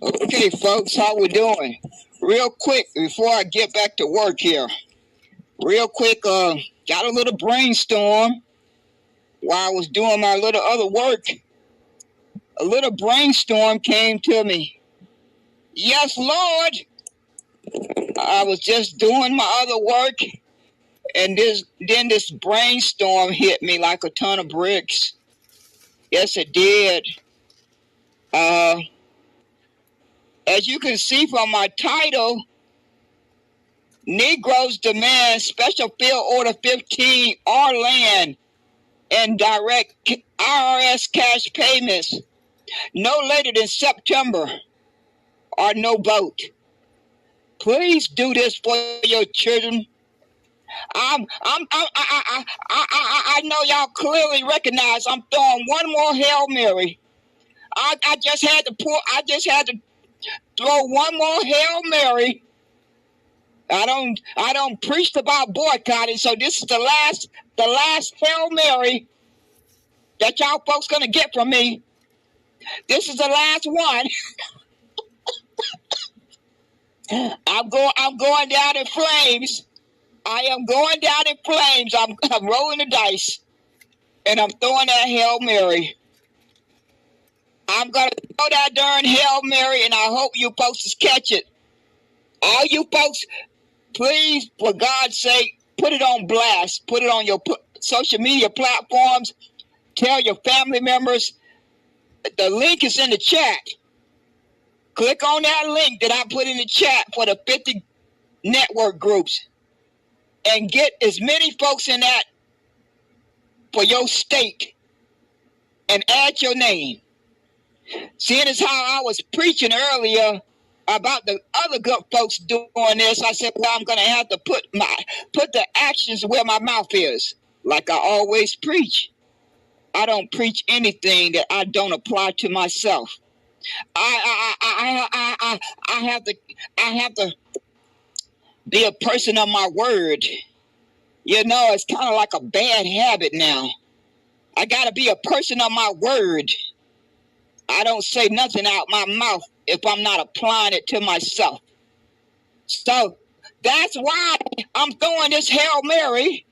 Okay, folks, how we doing? Real quick, before I get back to work here, real quick, got a little brainstorm while I was doing my little other work. A little brainstorm came to me. Yes, Lord. I was just doing my other work, and then this brainstorm hit me like a ton of bricks. Yes, it did. As you can see from my title, Negroes demand special field order 15 or land and direct IRS cash payments no later than September or no vote. Please do this for your children. I know y'all clearly recognize I'm throwing one more Hail Mary. I just had to throw one more Hail Mary. I don't preach about boycotting, so this is the last Hail Mary that y'all folks gonna get from me. This is the last one. I'm going down in flames. I am going down in flames. I'm rolling the dice, and I'm throwing that Hail Mary. I'm gonna throw that darn Hail Mary, and I hope you folks catch it. All you folks, please, for God's sake, put it on blast. Put it on your social media platforms. Tell your family members. The link is in the chat. Click on that link that I put in the chat for the 50 network groups and get as many folks in that for your state and add your name. Seeing as how I was preaching earlier about the other good folks doing this, I said, well, I'm going to have to put the actions where my mouth is, like I always preach. I don't preach anything that I don't apply to myself. I have to be a person of my word. You know, it's kind of like a bad habit now. I got to be a person of my word. I don't say nothing out my mouth if I'm not applying it to myself. So that's why I'm throwing this Hail Mary.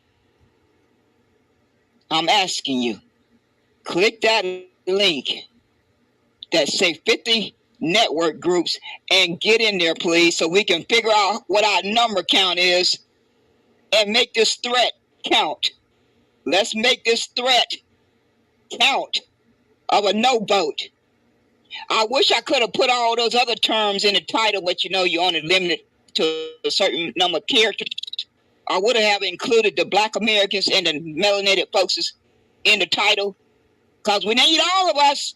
I'm asking you, click that link that say 50 network groups and get in there, please, so we can figure out what our number count is and make this threat count. Let's make this threat count of a no vote. I wish I could have put all those other terms in the title, but you know you're only limited to a certain number of characters. I would have included the Black Americans and the melanated folks in the title, because we need all of us.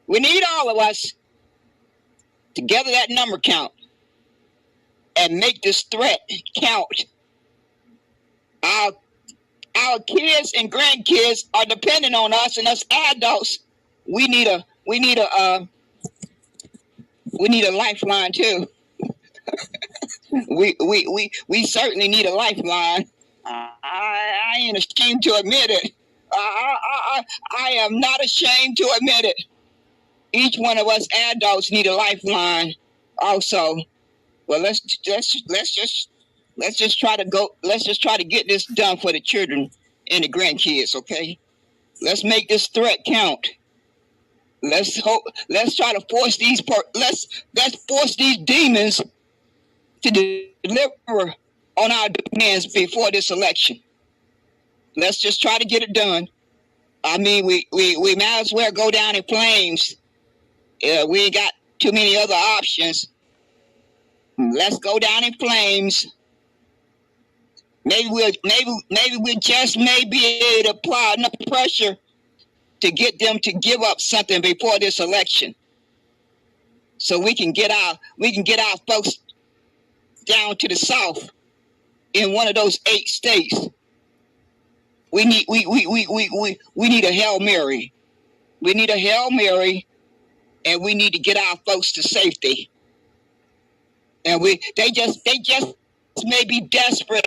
We need all of us to gather that number count and make this threat count. Our kids and grandkids are depending on us, and us adults, we need a lifeline too. we certainly need a lifeline. I ain't ashamed to admit it. I am not ashamed to admit it. Each one of us adults need a lifeline also. Well, let's just try to get this done for the children and the grandkids, okay? Let's make this threat count. Let's try to force let's force these demons to deliver on our demands before this election. Let's just try to get it done. I mean, we might as well go down in flames. We ain't got too many other options. Let's go down in flames. Maybe we just may be able to apply enough pressure to get them to give up something before this election, so we can get our folks down to the South in one of those 8 states. We need a Hail Mary. We need a Hail Mary, and we need to get our folks to safety. And they just may be desperate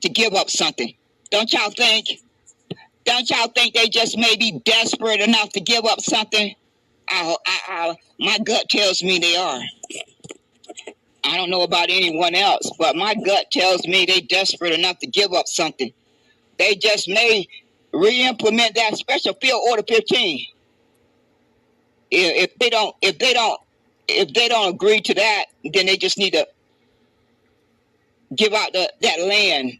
to give up something. Don't y'all think? Don't y'all think they just may be desperate enough to give up something? My gut tells me they are. I don't know about anyone else, but my gut tells me they desperate enough to give up something. They just may re-implement that special field order 15. If they don't agree to that, then they just need to give out that land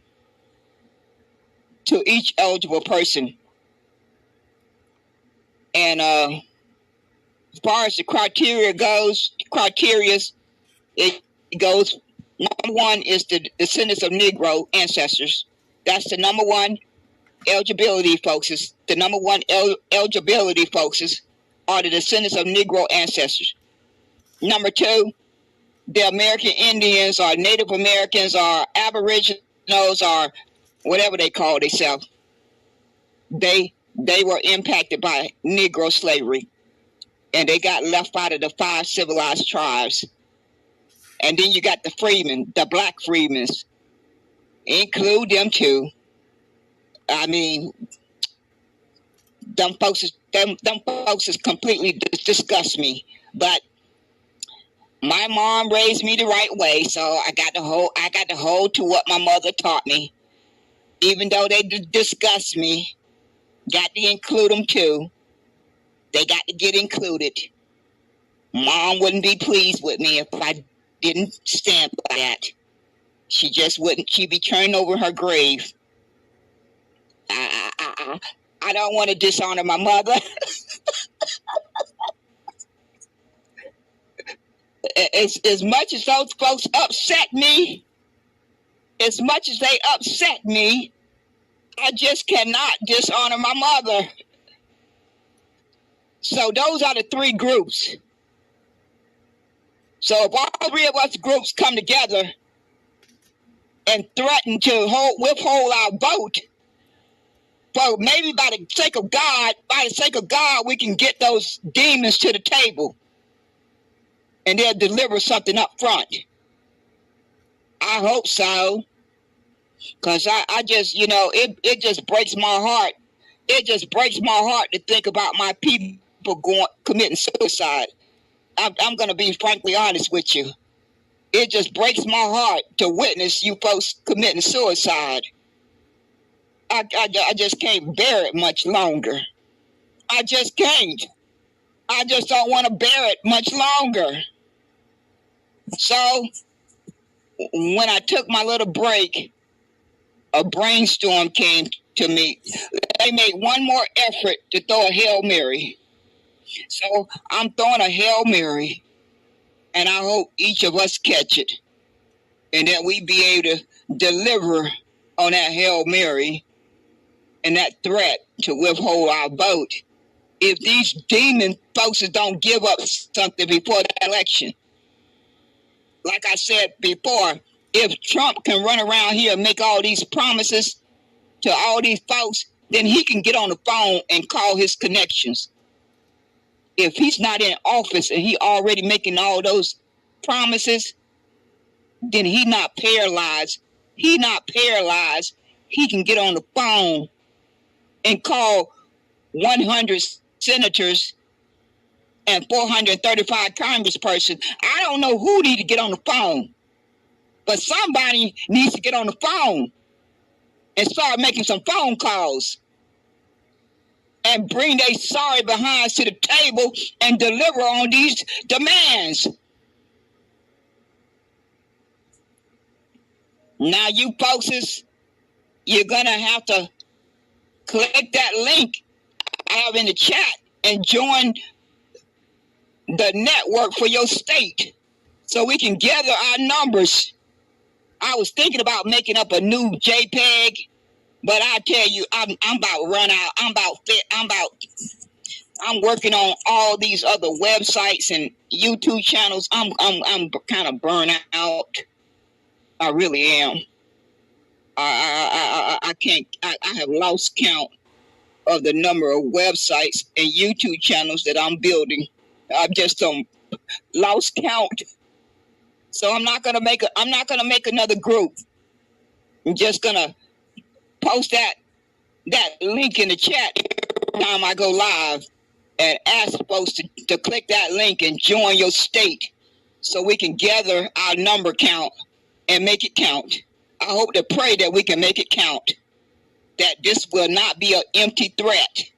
to each eligible person. And as far as the criteria goes, it goes. Number one is the descendants of Negro ancestors. That's the number one eligibility, folks. The number one eligibility, folks, are the descendants of Negro ancestors. Number two, the American Indians or Native Americans or Aboriginals or whatever they call themselves. They were impacted by Negro slavery, and they got left out of the 5 civilized tribes. And then you got the freedmen, the black freedmen. Include them too. I mean, them folks completely disgust me. But my mom raised me the right way, so I got to hold to what my mother taught me. Even though they disgust me, got to include them too. They got to get included. Mom wouldn't be pleased with me if I didn't stand by that. She just wouldn't. She'd be turning over her grave. I don't want to dishonor my mother. As much as those folks upset me, as much as they upset me, I just cannot dishonor my mother. So those are the 3 groups. So if all 3 of us groups come together and threaten to withhold our vote, well, maybe by the sake of God, we can get those demons to the table and they'll deliver something up front. I hope so. Because I just, it just breaks my heart. It just breaks my heart to think about my people committing suicide. I'm going to be frankly honest with you. It just breaks my heart to witness you folks committing suicide. I just can't bear it much longer. I just can't. I just don't want to bear it much longer. So when I took my little break, a brainstorm came to me. They made one more effort to throw a Hail Mary. So I'm throwing a Hail Mary, and I hope each of us catch it, and that we be able to deliver on that Hail Mary and that threat to withhold our vote if these demon folks don't give up something before the election. Like I said before, if Trump can run around here and make all these promises to all these folks, then he can get on the phone and call his connections. If he's not in office and he already making all those promises, then he not paralyzed. He not paralyzed. He can get on the phone and call 100 senators and 435 congresspersons. I don't know who need to get on the phone, but somebody needs to get on the phone and start making some phone calls and bring their sorry behinds to the table and deliver on these demands. Now you folks, you're going to have to click that link I have in the chat and join the network for your state so we can gather our numbers. I was thinking about making up a new JPEG, but I tell you, I'm about to run out. I'm working on all these other websites and YouTube channels. I'm kind of burnt out. I really am. I can't. I have lost count of the number of websites and YouTube channels that I'm building. I've just lost count. So I'm not gonna make another group. I'm just gonna post that link in the chat every time I go live. and ask folks to click that link and join your state so we can gather our number count and make it count. I hope to pray that we can make it count, that this will not be an empty threat.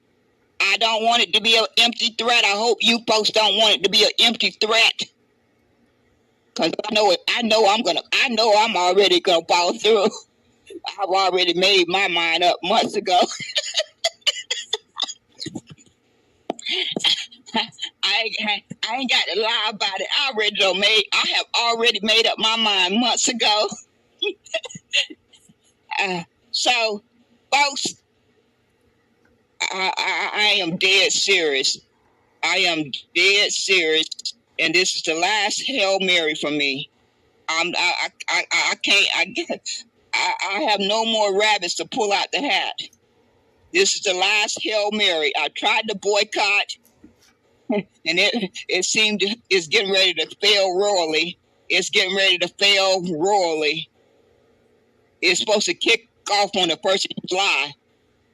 I don't want it to be an empty threat. I hope you folks don't want it to be an empty threat. Because I know I'm already gonna follow through. I've already made my mind up months ago. I ain't got to lie about it. I have already made up my mind months ago. So, folks, I am dead serious. I am dead serious, and this is the last Hail Mary for me. I have no more rabbits to pull out the hat. This is the last Hail Mary. I tried to boycott, and it seemed it's getting ready to fail royally. It's getting ready to fail royally. It's supposed to kick off on the 1st of July.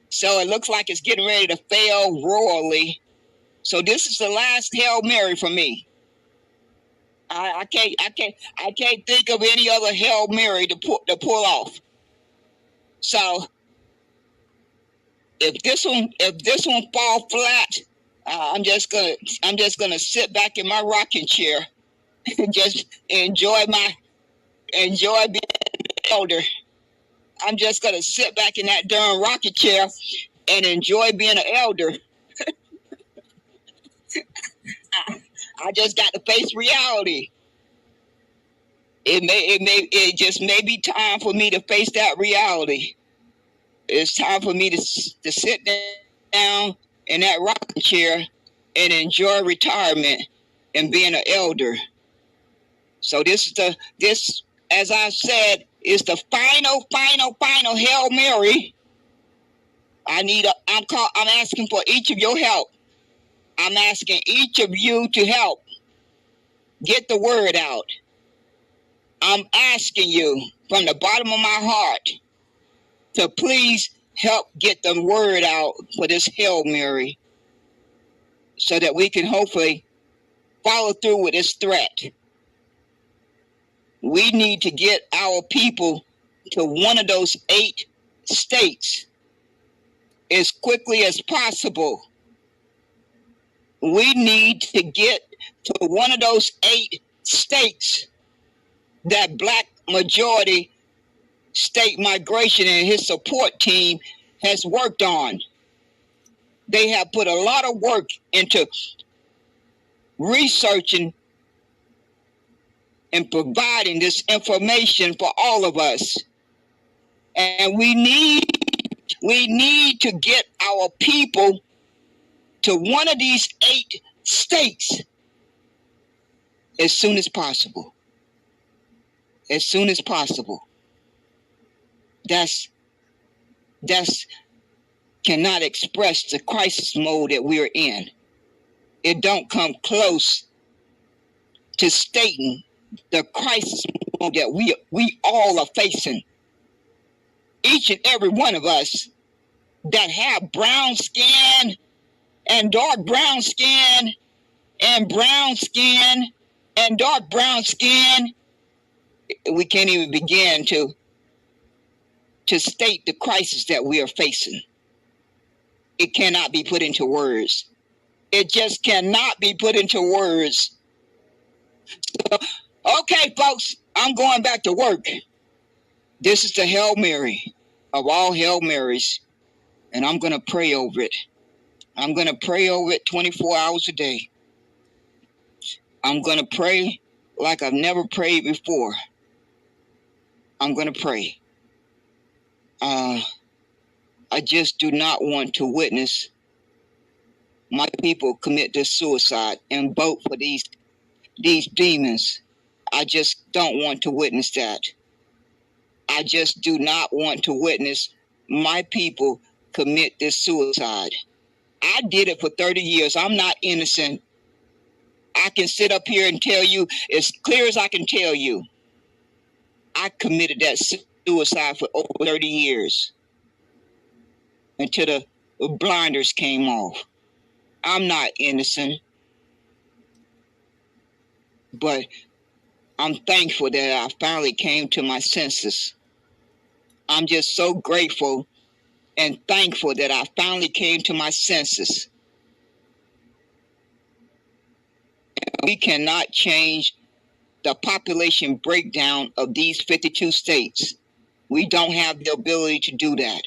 So it looks like it's getting ready to fail royally. So this is the last Hail Mary for me. I can't think of any other Hail Mary to pull off. So if this one fall flat, I'm just gonna sit back in my rocking chair and just enjoy being an elder. I'm just gonna sit back in that darn rocking chair and enjoy being an elder. I just got to face reality. It just may be time for me to face that reality. It's time for me to sit down in that rocking chair and enjoy retirement and being an elder. So this, as I said, is the final Hail Mary. I'm asking for each of your help. I'm asking each of you to help get the word out. I'm asking you from the bottom of my heart to please help get the word out for this Hail Mary so that we can hopefully follow through with this threat. We need to get our people to one of those 8 states as quickly as possible. We need to get to one of those 8 states that Black majority state migration and his support team has worked on. They have put a lot of work into researching and providing this information for all of us. And we need to get our people to one of these 8 states as soon as possible. As soon as possible. That's cannot express the crisis mode that we're in. It don't come close to stating the crisis mode that we all are facing. Each and every one of us that have brown skin and dark brown skin and brown skin and dark brown skin, we can't even begin to state the crisis that we are facing. It cannot be put into words. It just cannot be put into words. So, okay, folks, I'm going back to work. This is the Hail Mary of all Hail Marys, and I'm going to pray over it. I'm going to pray over it 24 hours a day. I'm going to pray like I've never prayed before. I'm going to pray. I just do not want to witness my people commit this suicide and vote for these demons. I just don't want to witness that. I just do not want to witness my people commit this suicide. I did it for 30 years. I'm not innocent. I can sit up here and tell you as clear as I can tell you. I committed that suicide for over 30 years until the blinders came off. I'm not innocent, but I'm thankful that I finally came to my senses. I'm just so grateful and thankful that I finally came to my senses. We cannot change the population breakdown of these 52 states. We don't have the ability to do that.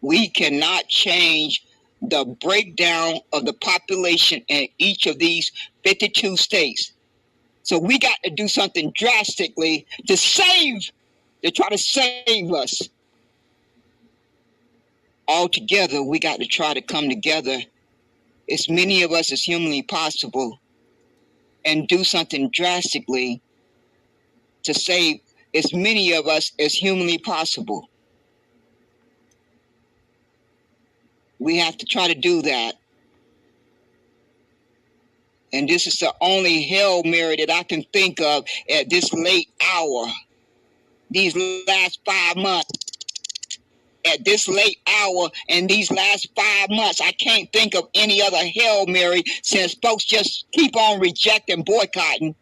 We cannot change the breakdown of the population in each of these 52 states. So we got to do something drastically to try to save us. All together, we got to try to come together, as many of us as humanly possible, and do something drastically to save as many of us as humanly possible. We have to try to do that. And this is the only Hail Mary that I can think of at this late hour, these last 5 months. At this late hour and these last 5 months, I can't think of any other Hail Mary since folks just keep on rejecting, boycotting.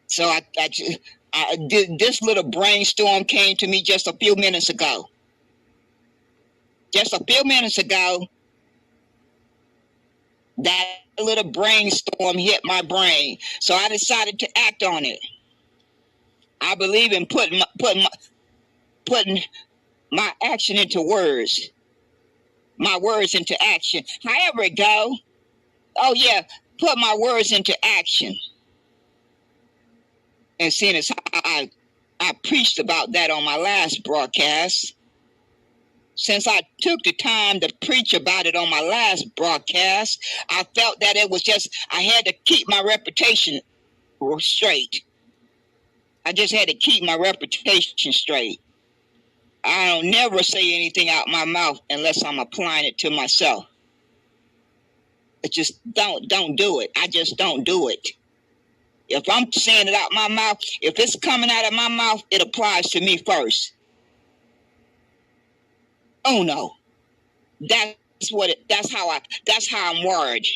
So this little brainstorm came to me just a few minutes ago. Just a few minutes ago, that little brainstorm hit my brain. So I decided to act on it. I believe in putting my action into words, my words into action. However it go. Oh yeah, put my words into action. And seeing as I preached about that on my last broadcast, since I took the time to preach about it on my last broadcast, I felt that it was just, I had to keep my reputation straight. I just had to keep my reputation straight. I don't never say anything out my mouth unless I'm applying it to myself. It just don't do it. I just don't do it. If I'm saying it out my mouth, if it's coming out of my mouth, it applies to me first. Oh no. That's how I'm wired.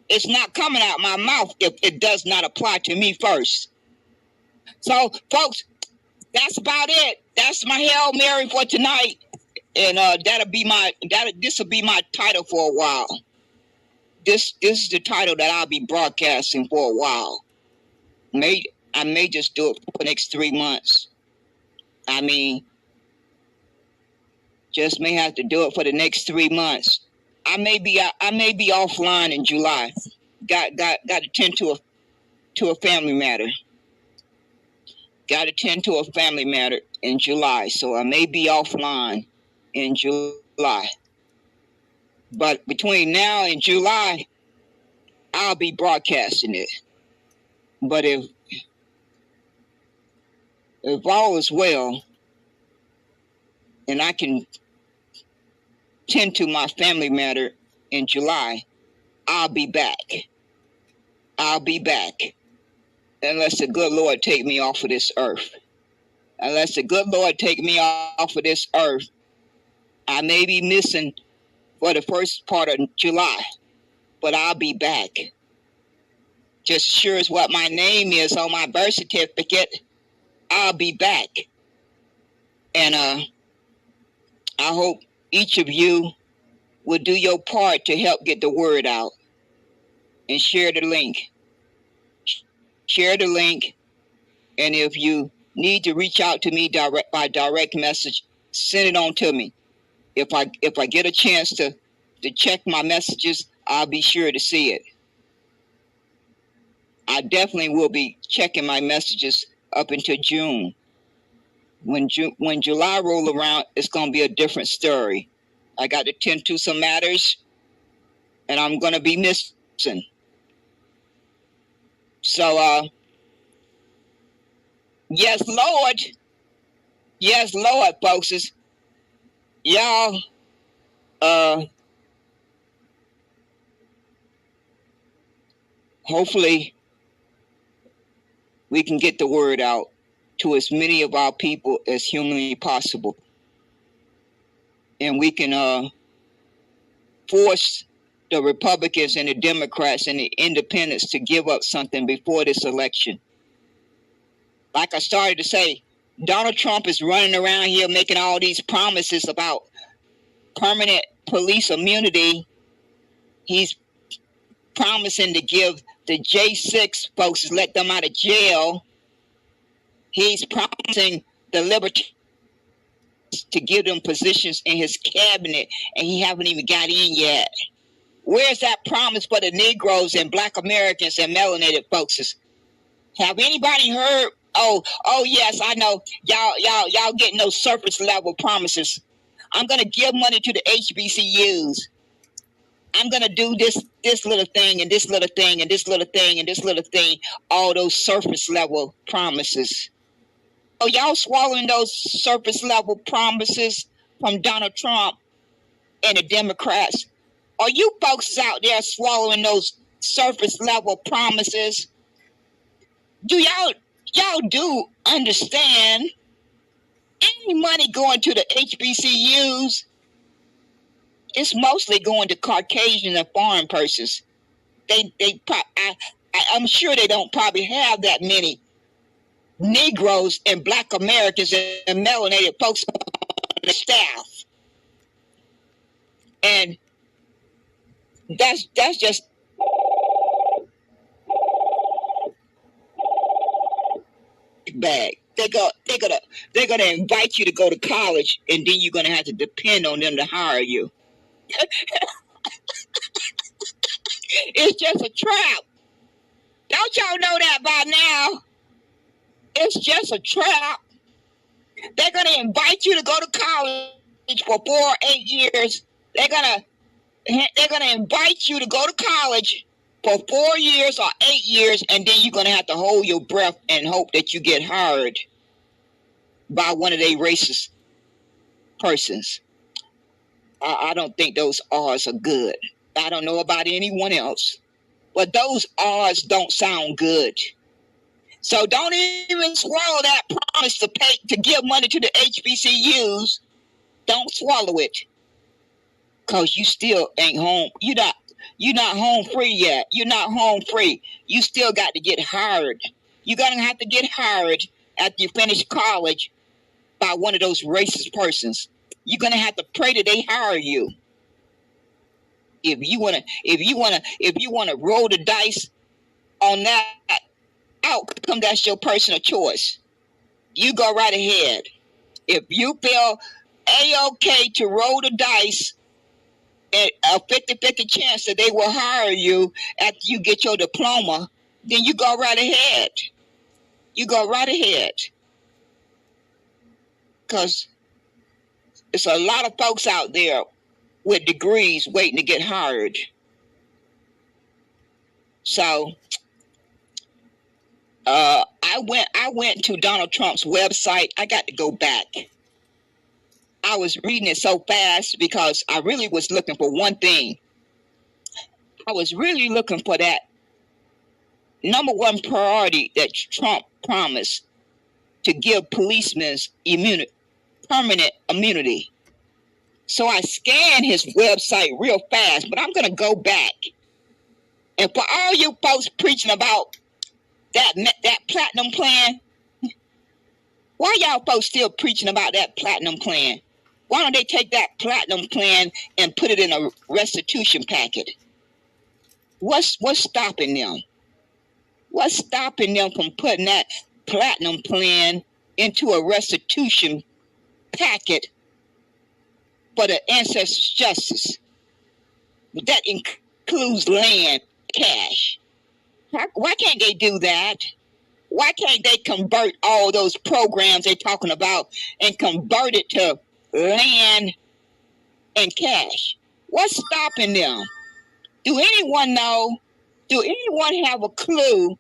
It's not coming out my mouth if it does not apply to me first. So folks, that's about it. That's my Hail Mary for tonight. And this will be my title for a while. This is the title that I'll be broadcasting for a while. I may just do it for the next 3 months. I mean, just may have to do it for the next 3 months. I may be offline in July. Got to tend to a family matter. Got to tend to a family matter in July, so I may be offline in July. But between now and July, I'll be broadcasting it. But if all is well, and I can tend to my family matter in July, I'll be back. I'll be back. Unless the good Lord take me off of this earth. Unless the good Lord take me off of this earth, I may be missing for the first part of July, but I'll be back. Just sure as what my name is on my birth certificate, I'll be back. And I hope each of you will do your part to help get the word out and share the link. Share the link. And if you need to reach out to me by direct message, send it on to me. If I get a chance to check my messages, I'll be sure to see it. I definitely will be checking my messages up until June. When July roll around, it's going to be a different story. I got to tend to some matters, and I'm going to be missing. So, yes, Lord. Yes, Lord, folks. Y'all, hopefully we can get the word out to as many of our people as humanly possible. And we can force the Republicans and the Democrats and the independents to give up something before this election. Like I started to say, Donald Trump is running around here making all these promises about permanent police immunity. He's promising to give the J6 folks, let them out of jail. He's promising the libertarians to give them positions in his cabinet, and he haven't even got in yet. Where's that promise for the Negroes and Black Americans and melanated folks? Have anybody heard? Oh yes, I know. Y'all getting those surface level promises. I'm gonna give money to the HBCUs. I'm gonna do this little thing and this little thing and this little thing and this little thing. All those surface level promises. Oh, y'all swallowing those surface level promises from Donald Trump and the Democrats? Are you folks out there swallowing those surface level promises? Do y'all do understand any money going to the HBCUs? It's mostly going to Caucasian and foreign persons. I'm sure they don't probably have that many Negroes and Black Americans and melanated folks on the staff. And that's just bag. They're gonna invite you to go to college, and then you're gonna have to depend on them to hire you. It's just a trap. Don't y'all know that by now? It's just a trap. They're gonna invite you to go to college for 4 or 8 years. They're gonna invite you to go to college for 4 years or 8 years, and then you're gonna have to hold your breath and hope that you get hired by one of their racist persons. I don't think those odds are good. I don't know about anyone else, but those odds don't sound good. So don't even swallow that promise to give money to the HBCUs. Don't swallow it, cause you still ain't home. You're not home free yet. You're not home free. You still got to get hired. You're gonna have to get hired after you finish college by one of those racist persons. You're gonna have to pray that they hire you. If you wanna roll the dice on that outcome, that's your personal choice. You go right ahead. If you feel A-okay to roll the dice at a 50-50 chance that they will hire you after you get your diploma, then you go right ahead. You go right ahead. Because there's a lot of folks out there with degrees waiting to get hired. So I went to Donald Trump's website. I got to go back. I was reading it so fast because I really was looking for one thing. I was really looking for that number one priority that Trump promised, to give policemen permanent immunity. So I scanned his website real fast, but I'm going to go back. And for all you folks preaching about that platinum plan, why y'all folks still preaching about that platinum plan? Why don't they take that platinum plan and put it in a restitution packet? What's stopping them? What's stopping them from putting that platinum plan into a restitution packet for the ancestors' justice? That includes land, cash. Why can't they do that? Why can't they convert all those programs they're talking about and convert it to land and cash? What's stopping them? Do anyone know? Do anyone have a clue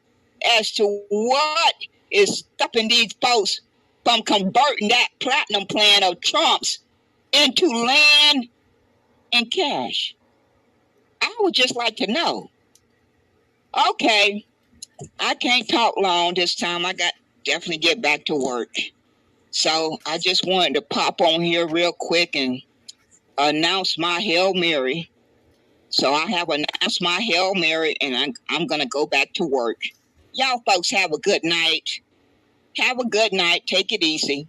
as to what is stopping these folks from converting that platinum plan of Trump's into land and cash? I would just like to know. Okay, I can't talk long this time. I got definitely get back to work. So I just wanted to pop on here real quick and announce my Hail Mary. So I have announced my Hail Mary, and I'm going to go back to work. Y'all folks have a good night. Have a good night. Take it easy.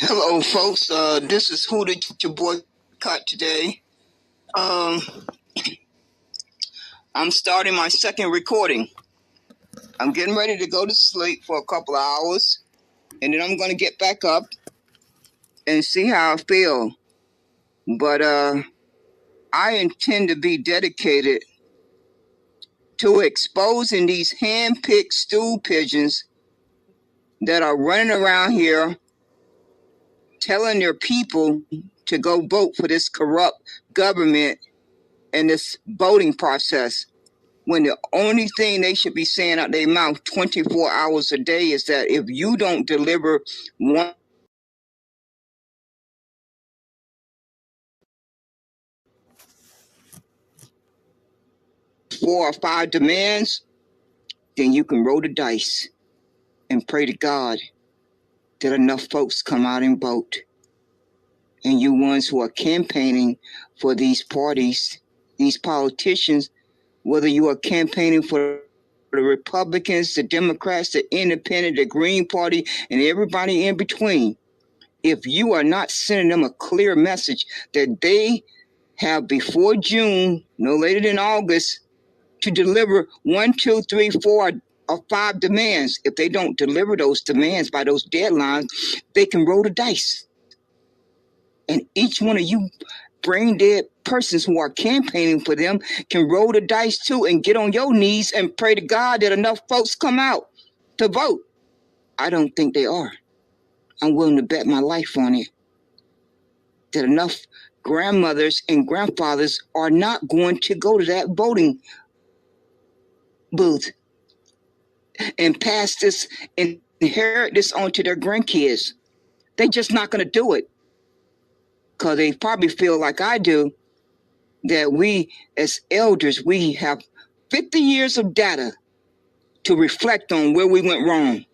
Hello, folks. This is your Boycott today. I'm starting my second recording. I'm getting ready to go to sleep for a couple of hours, and then I'm going to get back up and see how I feel. But I intend to be dedicated to exposing these hand-picked stool pigeons that are running around here telling their people to go vote for this corrupt government and this voting process, when the only thing they should be saying out their mouth 24 hours a day is that if you don't deliver 4 or 5 demands, then you can roll the dice and pray to God that enough folks come out and vote. And you ones who are campaigning for these parties, these politicians, whether you are campaigning for the Republicans, the Democrats, the Independent, the Green Party, and everybody in between, if you are not sending them a clear message that they have before June, no later than August, to deliver 1, 2, 3, 4, or 5 demands. If they don't deliver those demands by those deadlines, they can roll the dice. And each one of you brain dead persons who are campaigning for them can roll the dice too and get on your knees and pray to God that enough folks come out to vote. I don't think they are. I'm willing to bet my life on it that enough grandmothers and grandfathers are not going to go to that voting booth and pass this and inherit this on to their grandkids. They're just not going to do it because they probably feel like I do, that we as elders, we have 50 years of data to reflect on where we went wrong.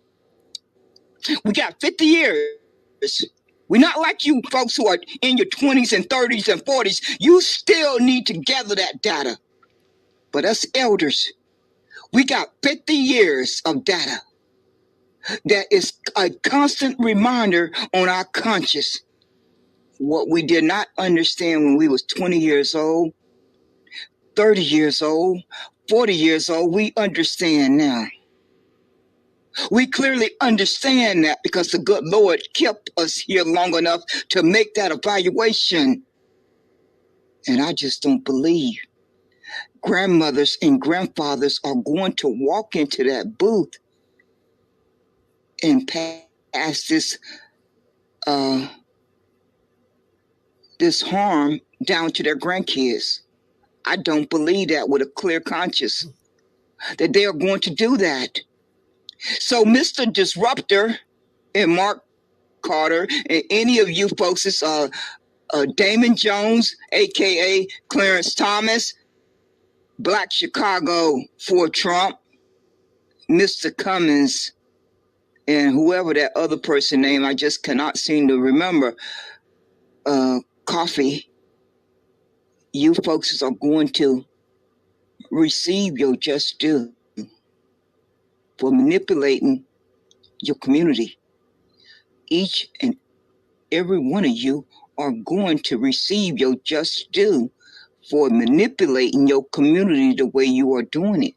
We got 50 years. We're not like you folks who are in your 20s and 30s and 40s. You still need to gather that data. But us elders, we got 50 years of data that is a constant reminder on our conscience. What we did not understand when we was 20 years old, 30 years old, 40 years old, we understand now. We clearly understand that because the good Lord kept us here long enough to make that evaluation. And I just don't believe grandmothers and grandfathers are going to walk into that booth and pass this harm down to their grandkids. I don't believe that with a clear conscience, that they are going to do that. So Mr. Disruptor and Mark Carter and any of you folks, Damon Jones, a.k.a. Clarence Thomas, Black Chicago for Trump, Mr. Cummins, and whoever that other person name, I just cannot seem to remember, Coffee, you folks are going to receive your just due for manipulating your community. Each and every one of you are going to receive your just due for manipulating your community the way you are doing it.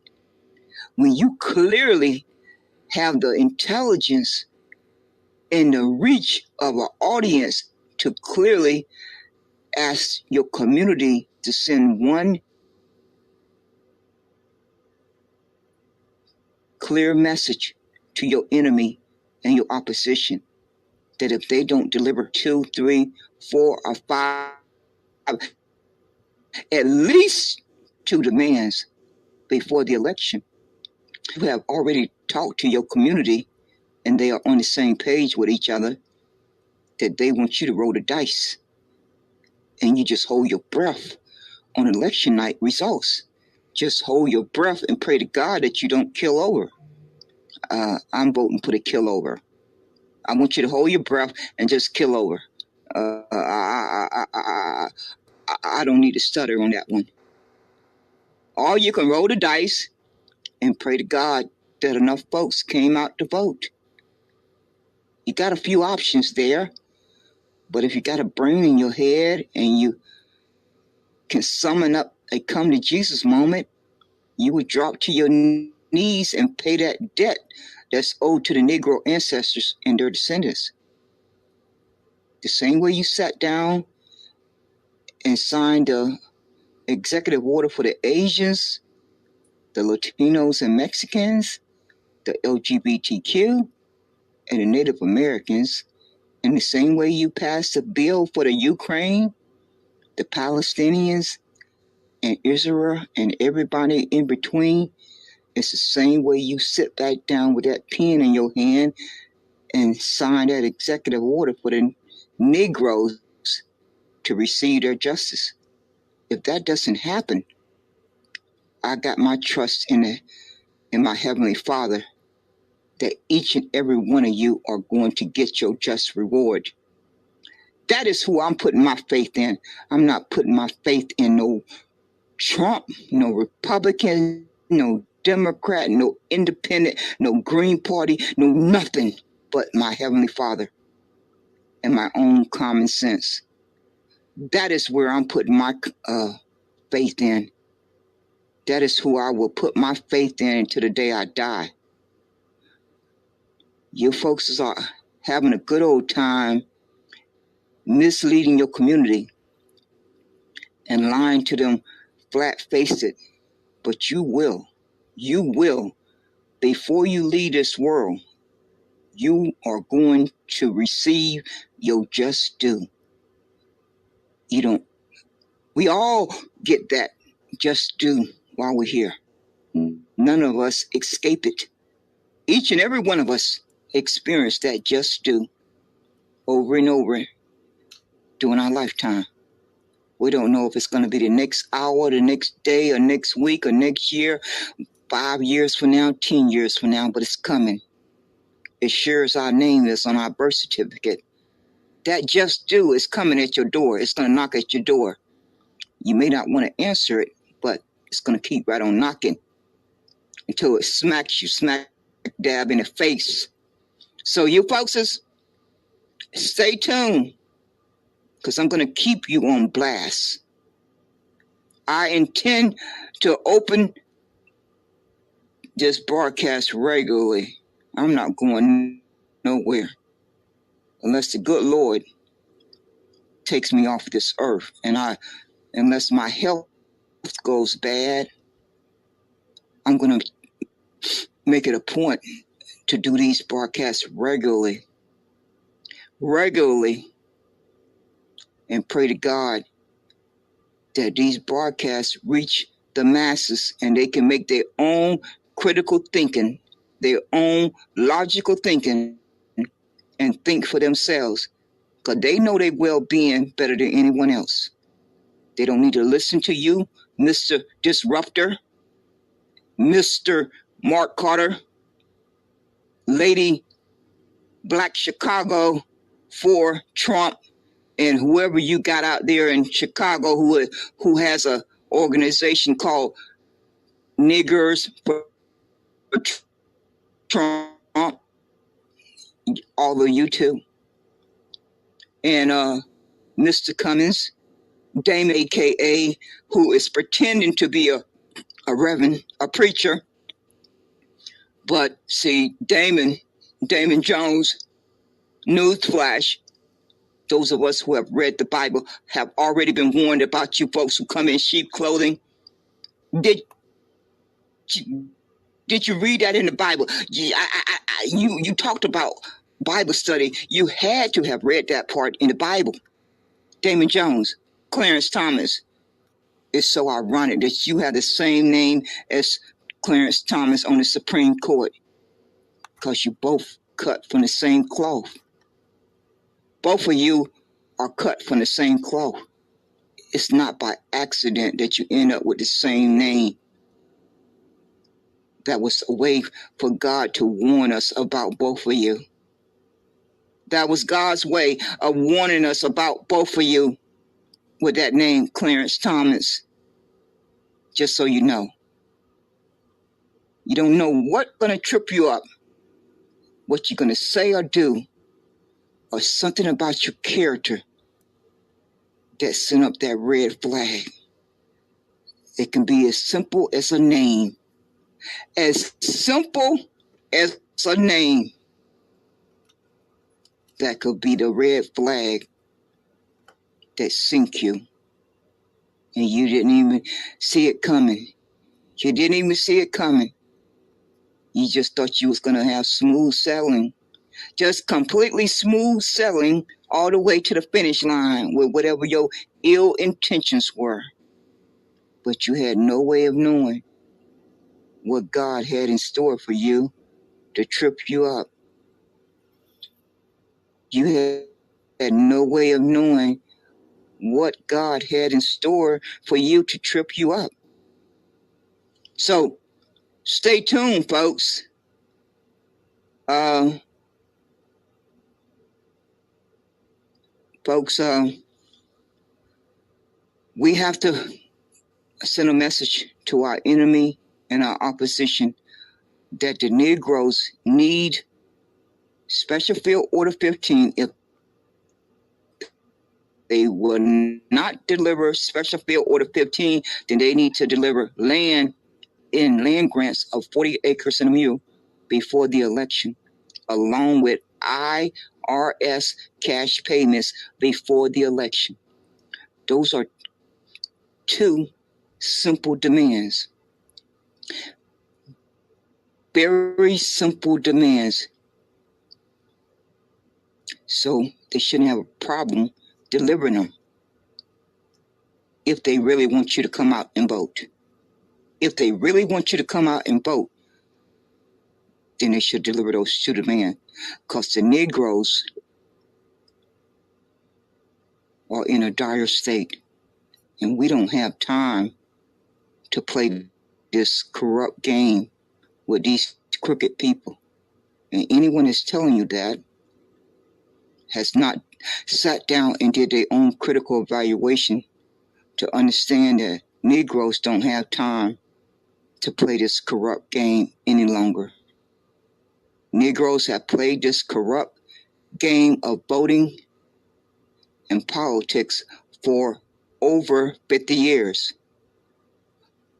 When you clearly have the intelligence and the reach of an audience to clearly ask your community to send one clear message to your enemy and your opposition, that if they don't deliver 2, 3, 4, or 5, at least 2 demands before the election, you have already talked to your community and they are on the same page with each other, that they want you to roll the dice. And you just hold your breath on election night results. Just hold your breath and pray to God that you don't kill over. I'm voting for the kill over. I want you to hold your breath and just kill over. I don't need to stutter on that one. Or you can roll the dice and pray to God that enough folks came out to vote. You got a few options there, but if you got a brain in your head and you can summon up a come to Jesus moment, you would drop to your knees and pay that debt that's owed to the Negro ancestors and their descendants. The same way you sat down and signed the executive order for the Asians, the Latinos and Mexicans, the LGBTQ, and the Native Americans, in the same way you passed a bill for the Ukraine, the Palestinians, and Israel, and everybody in between, it's the same way you sit back down with that pen in your hand and sign that executive order for the Negroes to receive their justice. If that doesn't happen, I got my trust in my Heavenly Father that each and every one of you are going to get your just reward. That is who I'm putting my faith in. I'm not putting my faith in no Trump, no Republican, no Democrat, no Independent, no Green Party, no nothing but my Heavenly Father and my own common sense. That is where I'm putting my faith in. That is who I will put my faith in until the day I die. You folks are having a good old time misleading your community and lying to them flat-faced, but you will, before you leave this world, you are going to receive your just due. We all get that just due while we're here. None of us escape it. Each and every one of us experience that just due over and over during our lifetime. We don't know if it's going to be the next hour, the next day, or next week, or next year, 5 years from now, 10 years from now, but it's coming. As sure as our name is on our birth certificate, that just due is coming at your door. It's going to knock at your door. You may not want to answer it, but it's going to keep right on knocking until it smacks you smack dab in the face. So you folks, stay tuned, because I'm going to keep you on blast. I intend to open this broadcast regularly. I'm not going nowhere unless the good Lord takes me off this earth, and unless my health goes bad, I'm going to make it a point to do these broadcasts regularly, and pray to God that these broadcasts reach the masses and they can make their own critical thinking, their own logical thinking, and think for themselves, because they know their well-being better than anyone else. They don't need to listen to you, Mr. Disruptor, Mr. Mark Carter, Lady Black Chicago for Trump, and whoever you got out there in Chicago who has a organization called niggers for Trump, all of you too. And Mr. Cummins, Damon, AKA, who is pretending to be a reverend, a preacher. But see, Damon Jones, newsflash, those of us who have read the Bible have already been warned about you folks who come in sheep clothing. Did you read that in the Bible? You talked about Bible study. You had to have read that part in the Bible. Damon Jones, Clarence Thomas. It's so ironic that you have the same name as Clarence Thomas on the Supreme Court, because you both cut from the same cloth. Both of you are cut from the same cloth. It's not by accident that you end up with the same name. That was a way for God to warn us about both of you. That was God's way of warning us about both of you with that name, Clarence Thomas. Just so you know. You don't know what's going to trip you up, what you're going to say or do, or something about your character that sent up that red flag. It can be as simple as a name. As simple as a name. That could be the red flag that sink you. And you didn't even see it coming. You didn't even see it coming. You just thought you was going to have smooth sailing. Just completely smooth sailing all the way to the finish line with whatever your ill intentions were. But you had no way of knowing what God had in store for you to trip you up. You had no way of knowing what God had in store for you to trip you up. So stay tuned, folks. We have to send a message to our enemy and our opposition that the Negroes need Special Field Order 15. If they will not deliver Special Field Order 15, then they need to deliver land grants of 40 acres and a mule before the election, along with IRS cash payments before the election. Those are two simple demands. Very simple demands. So they shouldn't have a problem delivering them if they really want you to come out and vote. If they really want you to come out and vote, then they should deliver those two demands. Because the Negroes are in a dire state, and we don't have time to play this corrupt game with these crooked people. And anyone that's telling you that has not sat down and did their own critical evaluation to understand that Negroes don't have time to play this corrupt game any longer. Negroes have played this corrupt game of voting and politics for over 50 years.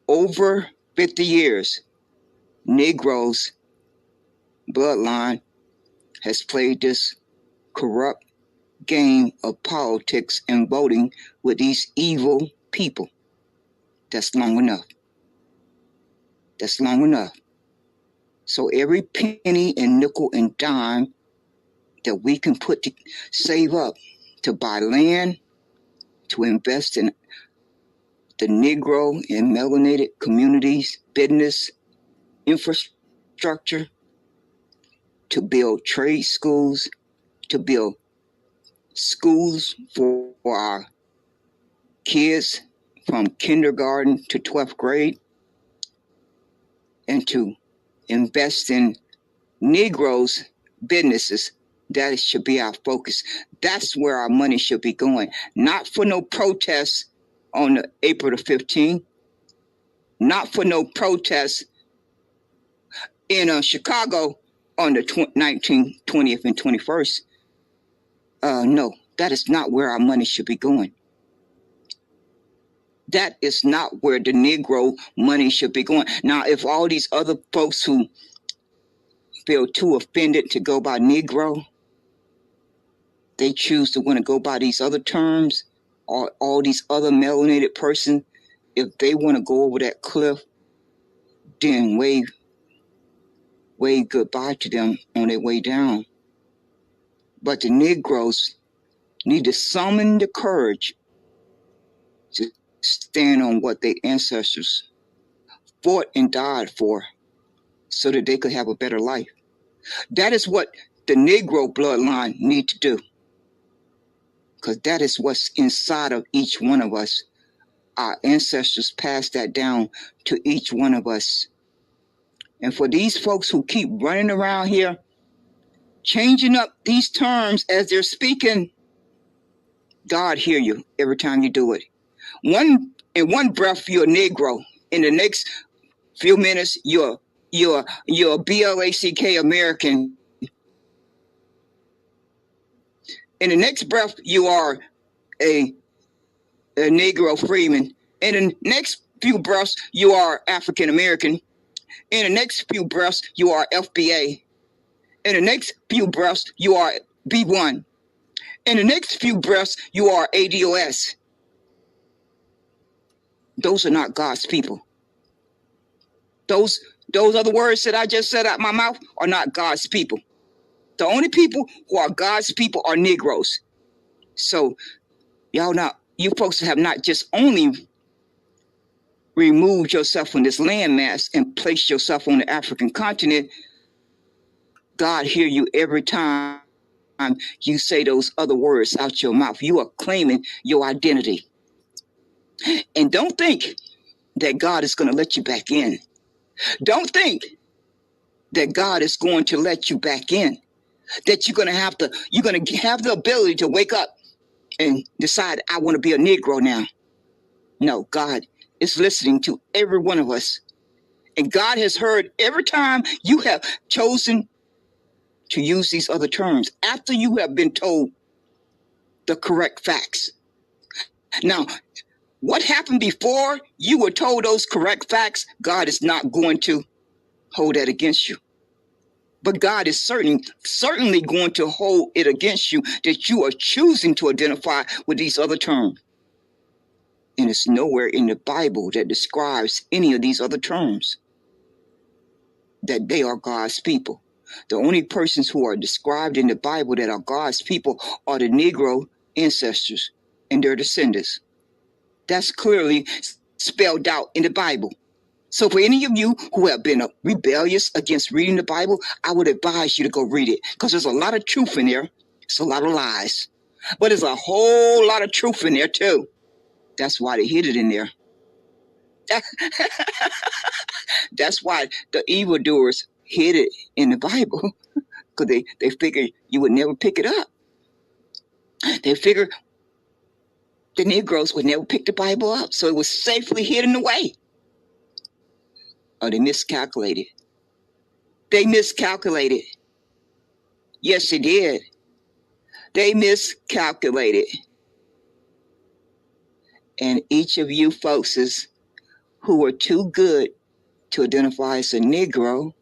Over 50 years, Negroes' bloodline has played this corrupt game of politics and voting with these evil people. That's long enough. That's long enough. So every penny and nickel and dime that we can put to save up to buy land, to invest in the Negro and melanated communities, business, infrastructure, to build trade schools, to build schools for our kids from kindergarten to 12th grade, and to invest in Negroes' businesses. That should be our focus. That's where our money should be going. Not for no protests on April the 15th. not for no protests in Chicago on the 19th, 20th, and 21st. No, that is not where our money should be going. That is not where the Negro money should be going. Now, if all these other folks who feel too offended to go by Negro, they choose to want to go by these other terms, or all these other melanated persons, if they want to go over that cliff, then wave goodbye to them on their way down. But the Negroes need to summon the courage to stand on what their ancestors fought and died for so that they could have a better life. That is what the Negro bloodline need to do, because that is what's inside of each one of us. Our ancestors passed that down to each one of us. And for these folks who keep running around here, changing up these terms as they're speaking, God hear you every time you do it. In one breath, you're a Negro. In the next few minutes, you're a Blk American. In the next breath, you are a Negro freeman. In the next few breaths, you are African American. In the next few breaths, you are FBA. In the next few breaths, you are B1. In the next few breaths, you are ADOS. Those are not God's people. Those other words that I just said out my mouth are not God's people. The only people who are God's people are Negroes. So you folks have not just only removed yourself from this landmass and placed yourself on the African continent. God hear you every time you say those other words out your mouth. You are claiming your identity. And don't think that God is going to let you back in. Don't think that God is going to let you back in. That you're going to have the ability to wake up and decide, I want to be a Negro now. No, God is listening to every one of us. And God has heard every time you have chosen to use these other terms after you have been told the correct facts. Now, what happened before you were told those correct facts, God is not going to hold that against you. But God is certainly going to hold it against you that you are choosing to identify with these other terms. And it's nowhere in the Bible that describes any of these other terms that they are God's people. The only persons who are described in the Bible that are God's people are the Negro ancestors and their descendants. That's clearly spelled out in the Bible. So for any of you who have been rebellious against reading the Bible, I would advise you to go read it, because there's a lot of truth in there. It's a lot of lies. But there's a whole lot of truth in there too. That's why they hid it in there. That's why the evildoers hid it in the Bible, because they figured you would never pick it up. They figured the Negroes would never pick the Bible up, so it was safely hidden away. Oh, they miscalculated. They miscalculated. Yes, they did. They miscalculated. And each of you folks who are too good to identify as a Negro,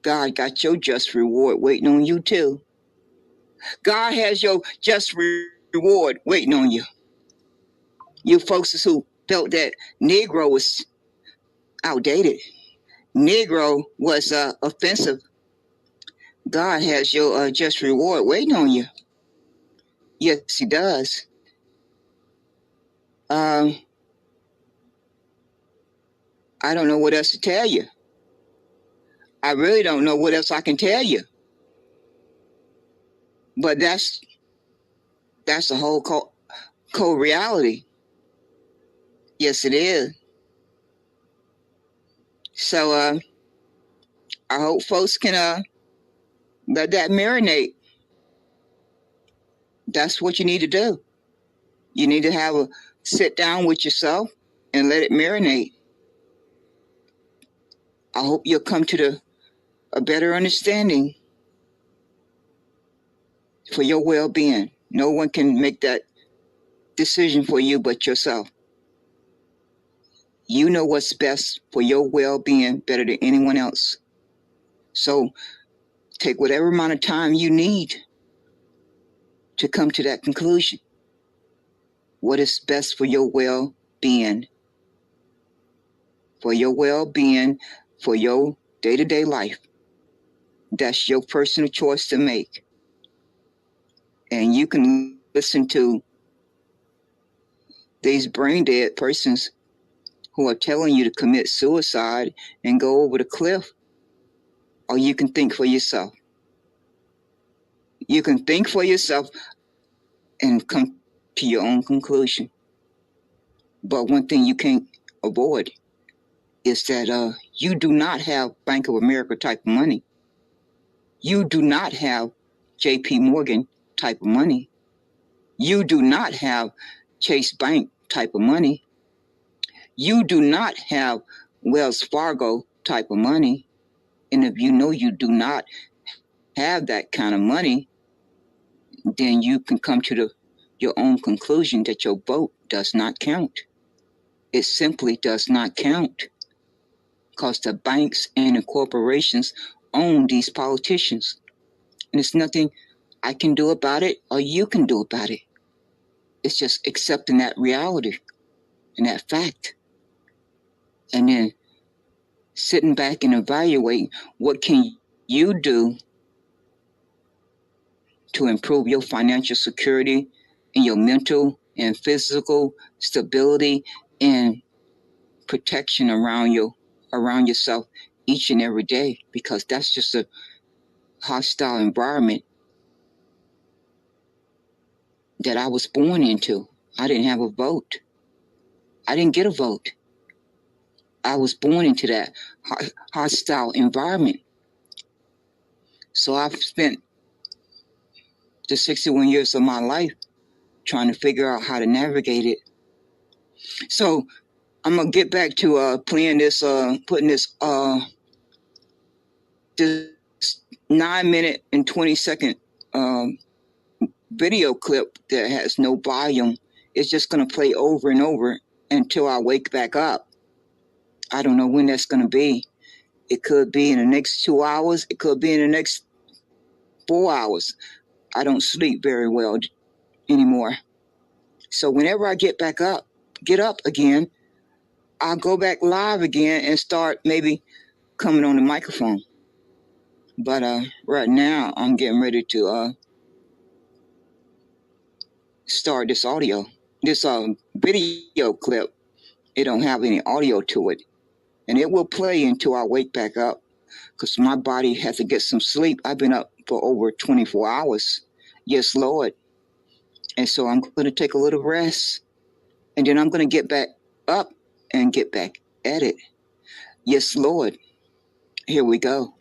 God got your just reward waiting on you too. God has your just reward waiting on you. You folks who felt that Negro was outdated, Negro was offensive, God has your just reward waiting on you. Yes, he does. I don't know what else to tell you. I really don't know what else I can tell you. But that's the whole co-reality. Yes, it is. So I hope folks can let that marinate. That's what you need to do. You need to have a sit down with yourself and let it marinate. I hope you'll come to a better understanding for your well-being. No one can make that decision for you but yourself. You know what's best for your well-being better than anyone else. So take whatever amount of time you need to come to that conclusion. What is best for your well-being? For your well-being, for your day-to-day life. That's your personal choice to make. And you can listen to these brain-dead persons who are telling you to commit suicide and go over the cliff, or you can think for yourself. You can think for yourself and come to your own conclusion. But one thing you can't avoid is that you do not have Bank of America type of money. You do not have JP Morgan type of money. You do not have Chase Bank type of money. You do not have Wells Fargo type of money. And if you know you do not have that kind of money, then you can come to your own conclusion that your vote does not count. It simply does not count because the banks and the corporations own these politicians. And there's nothing I can do about it or you can do about it. It's just accepting that reality and that fact. And then sitting back and evaluating what can you do to improve your financial security and your mental and physical stability and protection around yourself each and every day, because that's just a hostile environment that I was born into. I didn't have a vote. I didn't get a vote. I was born into that hostile environment. So I've spent the 61 years of my life trying to figure out how to navigate it. So I'm gonna get back to playing this, putting this 9-minute and 20-second video clip that has no volume. It's just gonna play over and over until I wake back up. I don't know when that's gonna be. It could be in the next 2 hours. It could be in the next 4 hours. I don't sleep very well anymore. So whenever I get up again, I'll go back live again and start maybe coming on the microphone. But right now I'm getting ready to start this video clip. It don't have any audio to it. And it will play until I wake back up, because my body has to get some sleep. I've been up for over 24 hours. Yes, Lord. And so I'm going to take a little rest. And then I'm going to get back up and get back at it. Yes, Lord. Here we go.